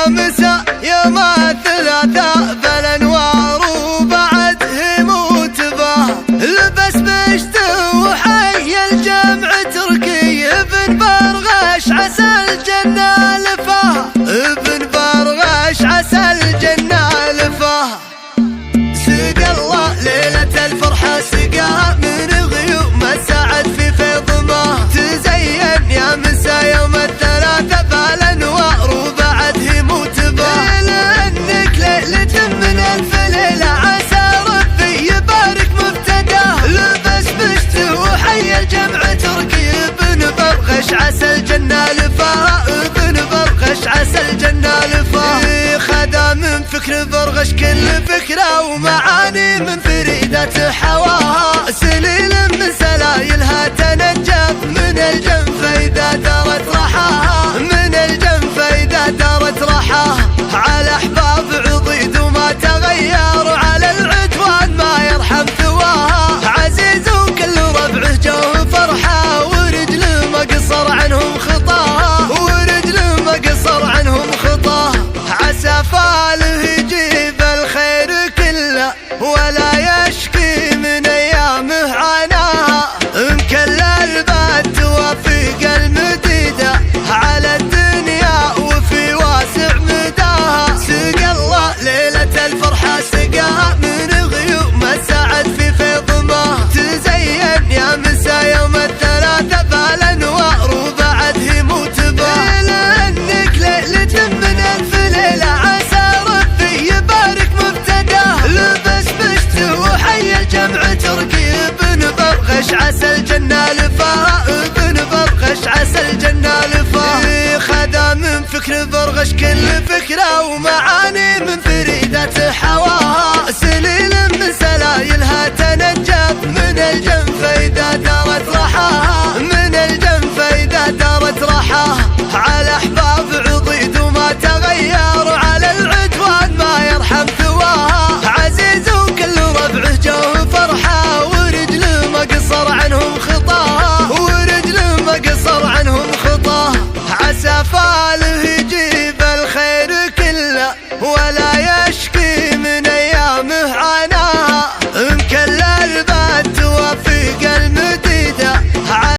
مساء يوم الثلاثاء فالانوار وبعده موتبه لبس بشت وحي الجمع تركي ابن برغش عسى الجنة لفاه ابن برغش عسى الجنة لفاه سقى الله ليلة الفرحة سقاها من غيوم السعد في فيض ما تزين يا مسا يوم الثلاثاء فالانوار وبعده موتبه لانك ليلة من الف ليلة عسى ربي يبارك مبتداه لبس بشت وحي الجمع تركي ابن برغش عسى الجنة لفاه ابن برغش عسى الجنة لفاه خذا من فكر برغش كل فكرة ومعاني من فريدة حواها سليل من سلايلها تنجف من الجنف إذا دارت رحاها من الجنف إذا دارت رحاها على أحباب عضيد وما تغير على العدوان ما يرحم ثواها عزيز وكل ربعه جوه فرحة ورجل ما قصر عنهم خطاها ورجل ما قصر عنهم خطاها عسى فاله يجيب الخير كله ولا يشكي من ايامه عناها مكل البات توافق المديده على الدنيا وفي واسع مداها سقى الله ليله الفرحه سقاها من غيوم السعد في فيض ما تزين يا مسا يوم الثلاثاء فالانوار وبعده موتبه لانك ليله من الف ليله عسى ربي يبارك مبتداه لبس بشت وحي الجمع تركي ابن برغش عسى الجنة لفاه ابن برغش عسى الجنة لفاه خذا من فكر برغش كل فكرة ومعاني من فريدة حواها سليل من سلايلها تنجف من الجنف إذا دارت رحاها من الجنف إذا دارت رحاها على أحباب عضيد وما تغير